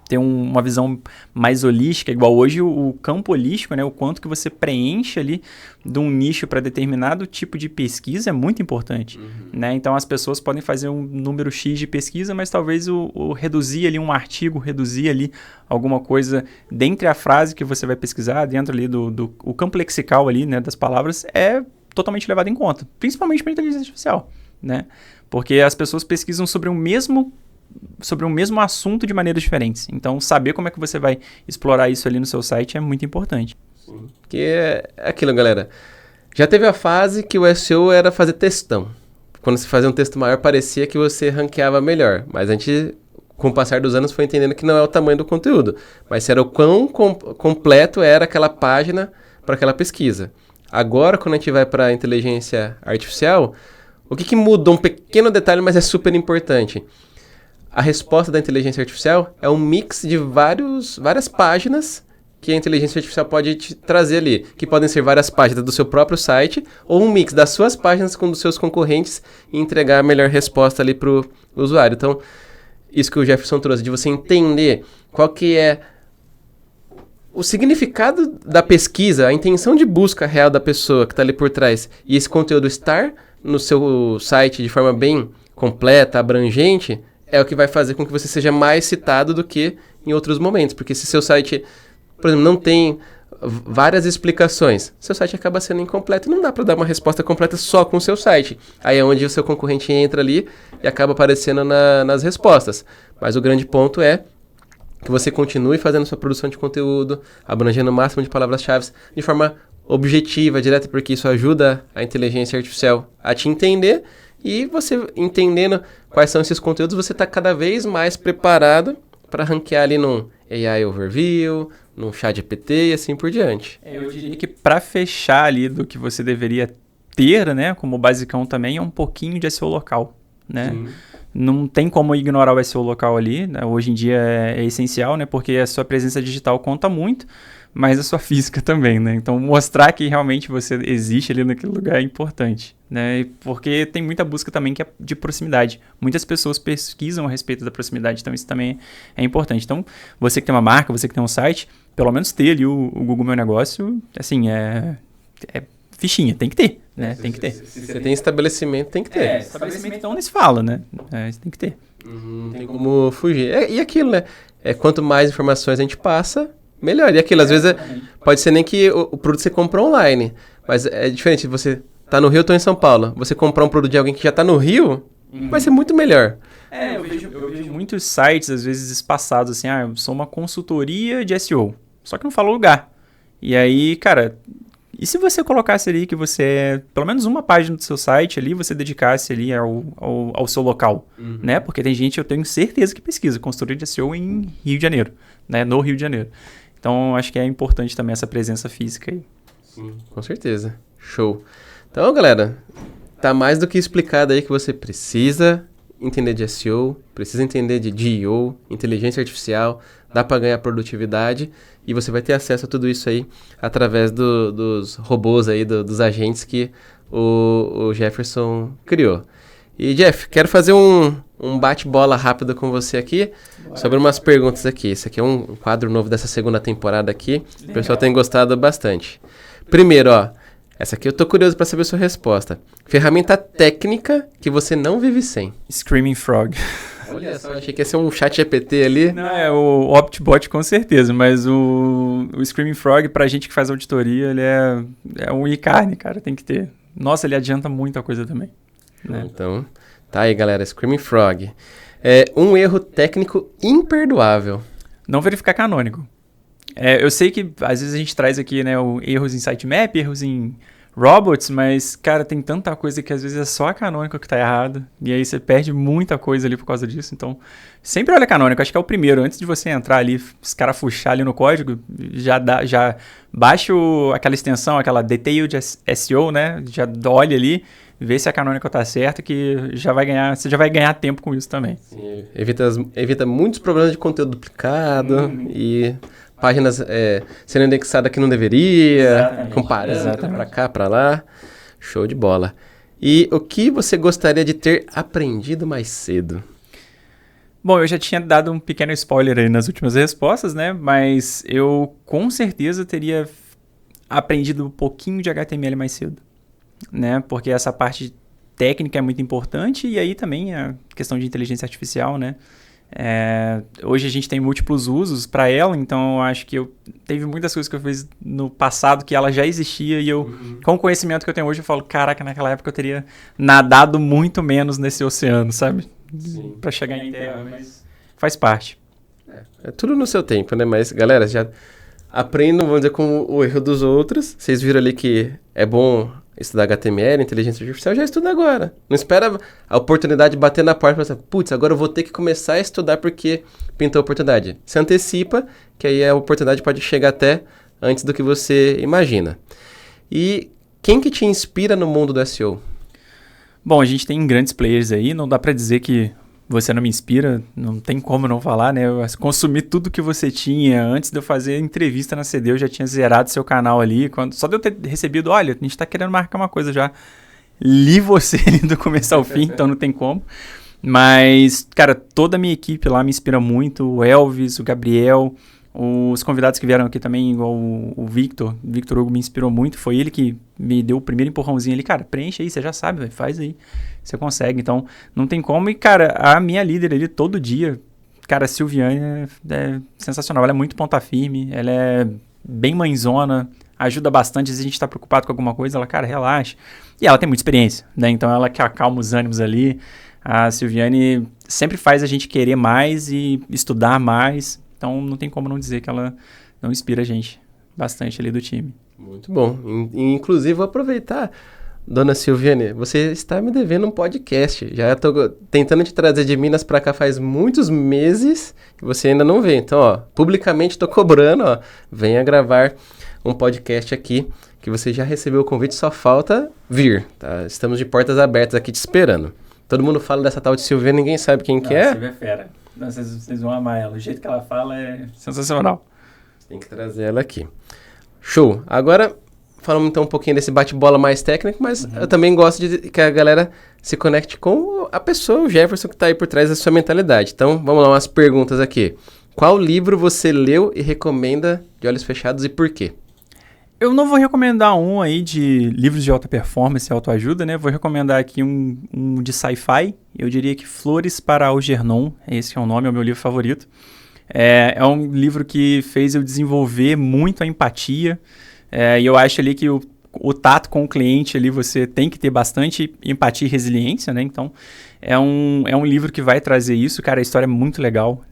Ter uma visão mais holística, igual hoje o campo holístico, né? O quanto que você preenche ali de um nicho para determinado tipo de pesquisa é muito importante, né? Então as pessoas podem fazer um número X de pesquisa, mas talvez o reduzir ali um artigo, reduzir ali alguma coisa dentre a frase que você vai pesquisar, dentro ali o campo lexical ali, né, das palavras, é totalmente levado em conta, principalmente para a inteligência artificial, né? Porque as pessoas pesquisam sobre o mesmo assunto de maneiras diferentes. Então, saber como é que você vai explorar isso ali no seu site é muito importante. Sim. Que é aquilo, galera. Já teve a fase que o SEO era fazer textão. Quando você fazia um texto maior, parecia que você ranqueava melhor. Mas a gente, com o passar dos anos, foi entendendo que não é o tamanho do conteúdo, mas era o quão completo era aquela página para aquela pesquisa. Agora, quando a gente vai para a inteligência artificial, o que mudou? Um pequeno detalhe, mas é super importante. A resposta da inteligência artificial é um mix de várias páginas que a inteligência artificial pode te trazer ali, que podem ser várias páginas do seu próprio site ou um mix das suas páginas com dos seus concorrentes e entregar a melhor resposta ali para o usuário. Então, isso que o Jefferson trouxe, de você entender qual que é o significado da pesquisa, a intenção de busca real da pessoa que está ali por trás e esse conteúdo estar no seu site de forma bem completa, abrangente, é o que vai fazer com que você seja mais citado do que em outros momentos. Porque se seu site, por exemplo, não tem várias explicações, seu site acaba sendo incompleto. Não dá para dar uma resposta completa só com o seu site. Aí é onde o seu concorrente entra ali e acaba aparecendo nas respostas. Mas o grande ponto é que você continue fazendo sua produção de conteúdo, abrangendo o máximo de palavras-chave de forma objetiva, direta, porque isso ajuda a inteligência artificial a te entender. E você entendendo quais são esses conteúdos, você está cada vez mais preparado para ranquear ali num AI Overview, num ChatGPT e assim por diante. Eu diria que para fechar ali do que você deveria ter, né, como basicão também, é um pouquinho de SEO local, né? Sim. Não tem como ignorar o SEO local ali, né? Hoje em dia é essencial, né? Porque a sua presença digital conta muito, mas a sua física também, né? Então, mostrar que realmente você existe ali naquele lugar é importante, né? Porque tem muita busca também que é de proximidade. Muitas pessoas pesquisam a respeito da proximidade, então isso também é importante. Então, você que tem uma marca, você que tem um site, pelo menos ter ali o Google Meu Negócio, assim, fichinha, tem que ter, né? Tem que ter. Se você tem estabelecimento, tem que ter. Estabelecimento então nem se fala, né? Tem que ter. Não tem como fugir. E aquilo, né? Quanto mais informações a gente passa, melhor. E aquilo, às vezes, pode ser nem que o produto você comprou online, mas é diferente. Você tá no Rio, eu tô em São Paulo. Você comprar um produto de alguém que já tá no Rio, vai ser muito melhor. Eu vejo muitos sites, às vezes, espaçados, assim, eu sou uma consultoria de SEO, só que não fala o lugar. E aí, cara, e se você colocasse ali que você, pelo menos uma página do seu site ali, você dedicasse ali ao seu local, né? Porque tem gente, eu tenho certeza que pesquisa consultoria de SEO em Rio de Janeiro, né? No Rio de Janeiro. Então, acho que é importante também essa presença física aí. Sim, com certeza. Show. Então, galera, tá mais do que explicado aí que você precisa entender de SEO, precisa entender de GEO, inteligência artificial, dá para ganhar produtividade e você vai ter acesso a tudo isso aí através dos robôs aí, dos agentes que o Jefferson criou. E Jeff, quero fazer um bate-bola rápido com você aqui sobre umas perguntas aqui. Esse aqui é um quadro novo dessa segunda temporada aqui. Legal. O pessoal tem gostado bastante. Primeiro, essa aqui eu tô curioso para saber a sua resposta. Ferramenta técnica que você não vive sem. Screaming Frog. Olha só, achei que ia ser um chat GPT ali. Não, o Optbot com certeza, mas o Screaming Frog, pra gente que faz auditoria, ele é um e-carne, cara, tem que ter. Nossa, ele adianta muita coisa também. Né? Então, tá aí, galera, Screaming Frog. Um erro técnico imperdoável. Não verificar canônico. Eu sei que às vezes a gente traz aqui, né, erros em sitemap, erros em robots, mas, cara, tem tanta coisa que às vezes é só a canônica que tá errado, e aí você perde muita coisa ali por causa disso, então sempre olha a canônica, acho que é o primeiro, antes de você entrar ali, os caras fuxar ali no código, já baixa aquela extensão, aquela Detailed SEO, né, já olha ali, vê se a canônica tá certa, que você já vai ganhar tempo com isso também. Sim, evita muitos problemas de conteúdo duplicado e páginas sendo indexadas que não deveria, comparando para cá, para lá. Show de bola. E o que você gostaria de ter aprendido mais cedo? Bom, eu já tinha dado um pequeno spoiler aí nas últimas respostas, né? Mas eu com certeza teria aprendido um pouquinho de HTML mais cedo, né? Porque essa parte técnica é muito importante e aí também a questão de inteligência artificial, né? Hoje a gente tem múltiplos usos para ela, então eu acho que teve muitas coisas que eu fiz no passado que ela já existia e eu, com o conhecimento que eu tenho hoje, eu falo, caraca, naquela época eu teria nadado muito menos nesse oceano, sabe? Para chegar em terra, mas faz parte. É tudo no seu tempo, né? Mas, galera, já aprendam, vamos dizer, com o erro dos outros. Vocês viram ali que é bom estudar HTML, inteligência artificial, já estuda agora. Não espera a oportunidade bater na porta e pensar, putz, agora eu vou ter que começar a estudar porque pintou a oportunidade. Se antecipa, que aí a oportunidade pode chegar até antes do que você imagina. E quem que te inspira no mundo do SEO? Bom, a gente tem grandes players aí, não dá pra dizer que você não me inspira, não tem como não falar, né? Eu consumi tudo que você tinha. Antes de eu fazer entrevista na CD, eu já tinha zerado seu canal ali. Só de eu ter recebido, olha, a gente tá querendo marcar uma coisa já. Li você ali do começo ao fim, então não tem como. Mas, cara, toda a minha equipe lá me inspira muito. O Elvis, o Gabriel, os convidados que vieram aqui também, igual o Victor Hugo me inspirou muito. Foi ele que me deu o primeiro empurrãozinho ali. Cara, preenche aí, você já sabe, véio, faz aí. Você consegue, então não tem como. E, cara, a minha líder ali todo dia, cara, a Silviane é sensacional. Ela é muito ponta firme, ela é bem mãezona, ajuda bastante. Às vezes a gente tá preocupado com alguma coisa, ela, cara, relaxa. E ela tem muita experiência, né? Então ela que acalma os ânimos ali. A Silviane sempre faz a gente querer mais e estudar mais. Então não tem como não dizer que ela não inspira a gente bastante ali do time. Muito bom. Inclusive, vou aproveitar, dona Silviane, você está me devendo um podcast. Já estou tentando te trazer de Minas para cá faz muitos meses e você ainda não vem. Então, publicamente estou cobrando, venha gravar um podcast aqui, que você já recebeu o convite, só falta vir, tá? Estamos de portas abertas aqui te esperando. Todo mundo fala dessa tal de Silviane, ninguém sabe quem que é. Silvia é fera. Vocês vão amar ela. O jeito que ela fala é sensacional. Tem que trazer ela aqui. Show. Agora, falamos então um pouquinho desse bate-bola mais técnico, mas eu também gosto de que a galera se conecte com a pessoa, o Jefferson, que está aí por trás da sua mentalidade. Então, vamos lá, umas perguntas aqui. Qual livro você leu e recomenda de olhos fechados e por quê? Eu não vou recomendar um aí de livros de alta performance e autoajuda, né? Vou recomendar aqui um de sci-fi. Eu diria que Flores para Algernon, esse é o nome, é o meu livro favorito. É um livro que fez eu desenvolver muito a empatia. E eu acho ali que o tato com o cliente ali, você tem que ter bastante empatia e resiliência, né? Então, é um livro que vai trazer isso. Cara, a história é muito legal.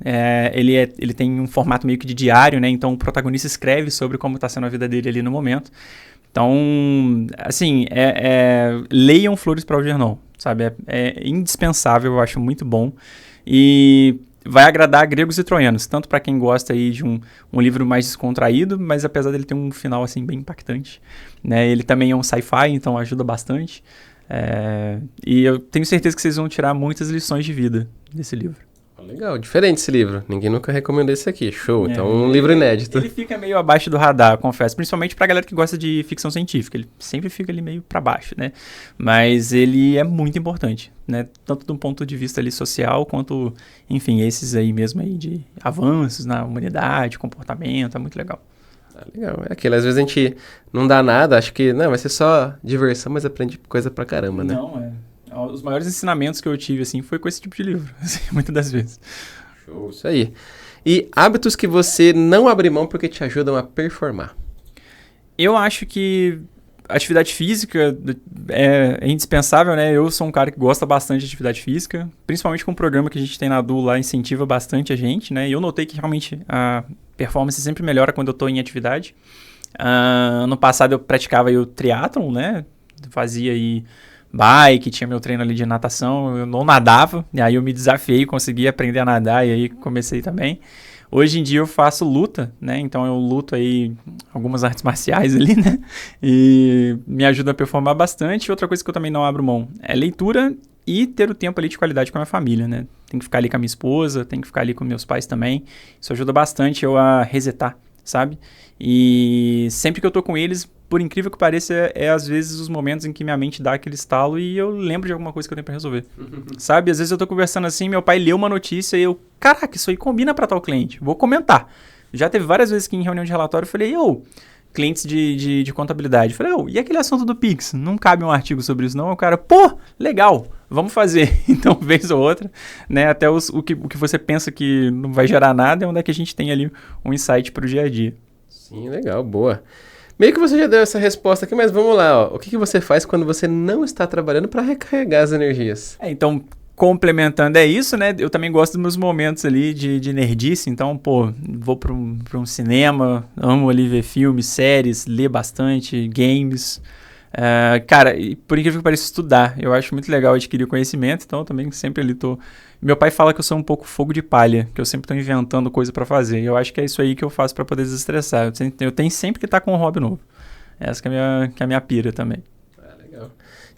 Ele tem um formato meio que de diário, né? Então, o protagonista escreve sobre como está sendo a vida dele ali no momento. Então, assim, leiam Flores para Algernon, sabe? É indispensável, eu acho muito bom. E vai agradar gregos e troianos, tanto para quem gosta aí de um livro mais descontraído, mas apesar dele ter um final assim bem impactante, né? Ele também é um sci-fi, então ajuda bastante. E eu tenho certeza que vocês vão tirar muitas lições de vida desse livro. Legal, diferente esse livro. Ninguém nunca recomendou esse aqui. Show. Então, um livro inédito. Ele fica meio abaixo do radar, confesso. Principalmente pra galera que gosta de ficção científica. Ele sempre fica ali meio pra baixo, né? Mas ele é muito importante, né? Tanto de um ponto de vista ali social, quanto, enfim, esses aí mesmo aí de avanços na humanidade, comportamento. É muito legal. Legal. É aquilo. Às vezes a gente não dá nada, acho que não, vai ser só diversão, mas aprende coisa pra caramba, né? Não, os maiores ensinamentos que eu tive, assim, foi com esse tipo de livro, assim, muitas das vezes. Show, isso aí. E hábitos que você não abre mão porque te ajudam a performar? Eu acho que atividade física é indispensável, né? Eu sou um cara que gosta bastante de atividade física, principalmente com o programa que a gente tem na Du lá, incentiva bastante a gente, né? E eu notei que realmente a performance sempre melhora quando eu tô em atividade. Ano passado eu praticava o triatlon, né? Fazia aí bike, tinha meu treino ali de natação, eu não nadava, e aí eu me desafiei, consegui aprender a nadar, e aí comecei também. Hoje em dia eu faço luta, né, então eu luto aí algumas artes marciais ali, né, e me ajuda a performar bastante. Outra coisa que eu também não abro mão é leitura e ter o tempo ali de qualidade com a minha família, né, tem que ficar ali com a minha esposa, tem que ficar ali com meus pais também, isso ajuda bastante eu a resetar, sabe, e sempre que eu tô com eles, por incrível que pareça, às vezes os momentos em que minha mente dá aquele estalo e eu lembro de alguma coisa que eu tenho pra resolver. Sabe? Às vezes eu tô conversando assim, meu pai leu uma notícia e eu, caraca, isso aí combina pra tal cliente, vou comentar. Já teve várias vezes que em reunião de relatório eu falei, clientes de contabilidade. Eu falei, e aquele assunto do Pix? Não cabe um artigo sobre isso não? O cara, legal, vamos fazer. Então, vez ou outra, né? Até o que você pensa que não vai gerar nada é onde é que a gente tem ali um insight pro dia a dia. Sim, legal, boa. Meio que você já deu essa resposta aqui, mas vamos lá, ó. O que você faz quando você não está trabalhando para recarregar as energias? Então, complementando isso, né? Eu também gosto dos meus momentos ali de nerdice. Então, vou para um cinema, amo ali ver filmes, séries, ler bastante, games. Cara, e por incrível que pareça, estudar. Eu acho muito legal adquirir conhecimento, então eu também sempre ali tô... Meu pai fala que eu sou um pouco fogo de palha, que eu sempre tô inventando coisa pra fazer. Eu acho que é isso aí que eu faço pra poder desestressar. Eu tenho sempre que estar com um hobby novo. Essa que é a minha pira também. Legal.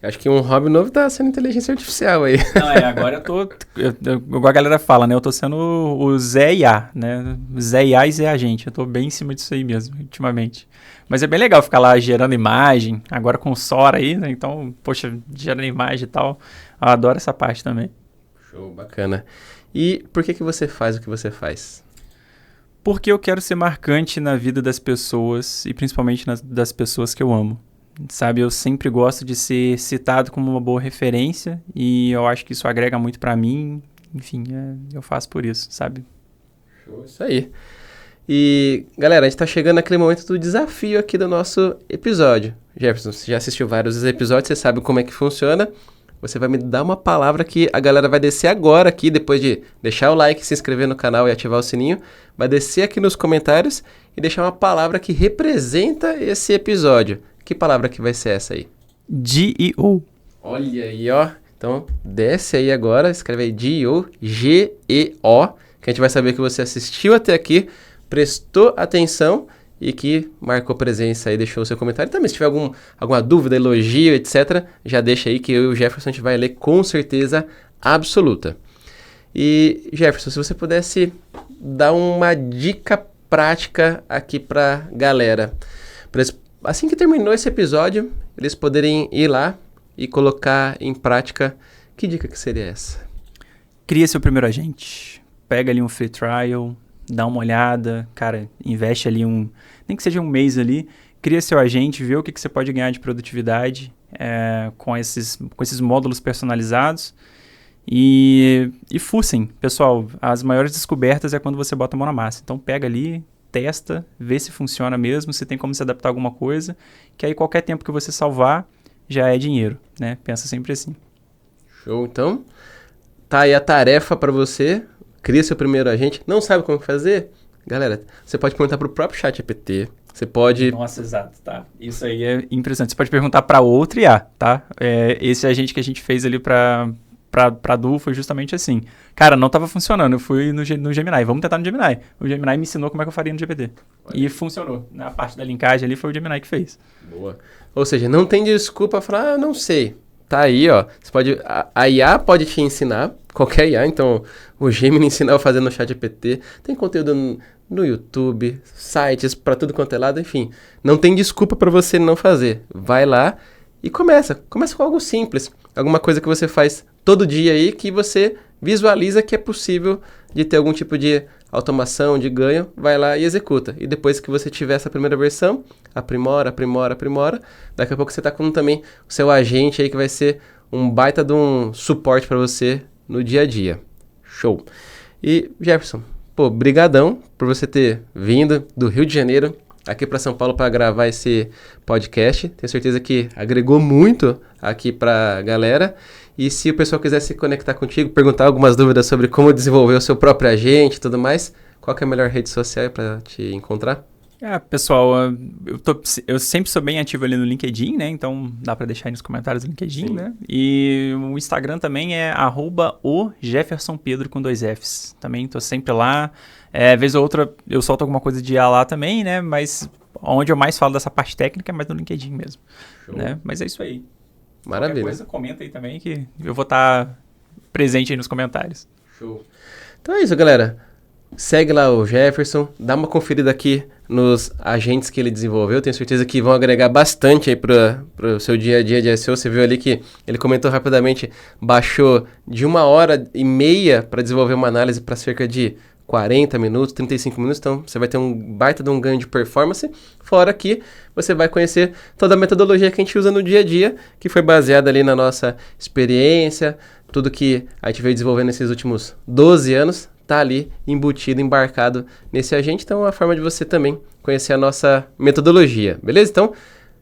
Eu acho que um hobby novo tá sendo inteligência artificial aí. Não, agora eu tô... Igual a galera fala, né? Eu tô sendo o Zé IA, né? Zé IA e Zé Agente. Eu tô bem em cima disso aí mesmo, ultimamente. Mas é bem legal ficar lá gerando imagem, agora com o Sora aí, né? Então, poxa, gerando imagem e tal. Eu adoro essa parte também. Show, bacana. E por que você faz o que você faz? Porque eu quero ser marcante na vida das pessoas e principalmente das pessoas que eu amo. Sabe, eu sempre gosto de ser citado como uma boa referência e eu acho que isso agrega muito pra mim. Enfim, eu faço por isso, sabe? Show, isso aí. E, galera, a gente tá chegando naquele momento do desafio aqui do nosso episódio. Jefferson, você já assistiu vários episódios, você sabe como é que funciona. Você vai me dar uma palavra que a galera vai descer agora aqui, depois de deixar o like, se inscrever no canal e ativar o sininho. Vai descer aqui nos comentários e deixar uma palavra que representa esse episódio. Que palavra que vai ser essa aí? GEO. Olha aí, ó. Então, desce aí agora, escreve aí GEO, G-E-O, que a gente vai saber que você assistiu até aqui, prestou atenção e que marcou presença aí, deixou o seu comentário. Também, se tiver alguma dúvida, elogio, etc., já deixa aí que eu e o Jefferson a gente vai ler com certeza absoluta. E, Jefferson, se você pudesse dar uma dica prática aqui pra galera, assim que terminou esse episódio, eles poderem ir lá e colocar em prática, que dica que seria essa? Cria seu primeiro agente. Pega ali um free trial, dá uma olhada, cara, investe ali nem que seja um mês ali, cria seu agente, vê o que você pode ganhar de produtividade com esses módulos personalizados. E fucem, pessoal, as maiores descobertas é quando você bota a mão na massa. Então pega ali, testa, vê se funciona mesmo, se tem como se adaptar a alguma coisa, que aí qualquer tempo que você salvar já é dinheiro, né? Pensa sempre assim. Show, então tá aí a tarefa para você, cria seu primeiro agente, não sabe como fazer? Galera, você pode perguntar pro próprio ChatGPT, você pode... Nossa, exato, tá. Isso aí é impressionante, você pode perguntar para outro IA, tá? Esse agente que a gente fez ali pra Du foi justamente assim. Cara, não tava funcionando. Eu fui no Gemini. Vamos tentar no Gemini. O Gemini me ensinou como é que eu faria no GPT. E funcionou. Na parte da linkagem ali foi o Gemini que fez. Boa. Ou seja, não tem desculpa falar, não sei. Tá aí, ó. Você pode... A IA pode te ensinar. Qualquer IA. Então, o Gemini ensinar a fazer no ChatGPT. Tem conteúdo no YouTube, sites, pra tudo quanto é lado. Enfim, não tem desculpa pra você não fazer. Vai lá e começa. Começa com algo simples. Alguma coisa que você faz todo dia aí que você visualiza que é possível de ter algum tipo de automação, de ganho, vai lá e executa. E depois que você tiver essa primeira versão, aprimora. Daqui a pouco você está com também o seu agente aí que vai ser um baita de um suporte para você no dia a dia. Show! E Jefferson, pô, brigadão por você ter vindo do Rio de Janeiro aqui para São Paulo para gravar esse podcast. Tenho certeza que agregou muito aqui para a galera. E se o pessoal quiser se conectar contigo, perguntar algumas dúvidas sobre como desenvolver o seu próprio agente e tudo mais, qual que é a melhor rede social para te encontrar? Pessoal, eu sempre sou bem ativo ali no LinkedIn, né? Então dá para deixar aí nos comentários do LinkedIn, sim, né? E o Instagram também é @o_jeffersonpedro com 2 Fs. Também tô sempre lá. Vez ou outra eu solto alguma coisa de IA lá também, né? Mas onde eu mais falo dessa parte técnica é mais no LinkedIn mesmo. Né? Mas é isso aí. Maravilha. Qualquer coisa, comenta aí também que eu vou estar presente aí nos comentários. Show. Então é isso, galera. Segue lá o Jefferson, dá uma conferida aqui nos agentes que ele desenvolveu. Tenho certeza que vão agregar bastante aí pro seu dia a dia de SEO. Você viu ali que ele comentou rapidamente, baixou de 1h30 para desenvolver uma análise para cerca de 40 minutos, 35 minutos, então você vai ter um baita de um ganho de performance, fora que você vai conhecer toda a metodologia que a gente usa no dia a dia, que foi baseada ali na nossa experiência, tudo que a gente veio desenvolvendo nesses últimos 12 anos, tá ali embutido, embarcado nesse agente, então é uma forma de você também conhecer a nossa metodologia, beleza? Então,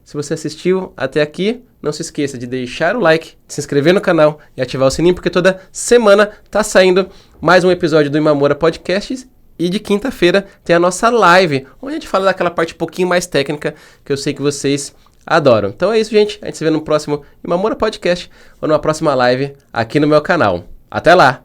se você assistiu até aqui, não se esqueça de deixar o like, de se inscrever no canal e ativar o sininho, porque toda semana tá saindo mais um episódio do Imamura Podcast e de quinta-feira tem a nossa live, onde a gente fala daquela parte um pouquinho mais técnica que eu sei que vocês adoram. Então é isso, gente. A gente se vê no próximo Imamura Podcast ou numa próxima live aqui no meu canal. Até lá!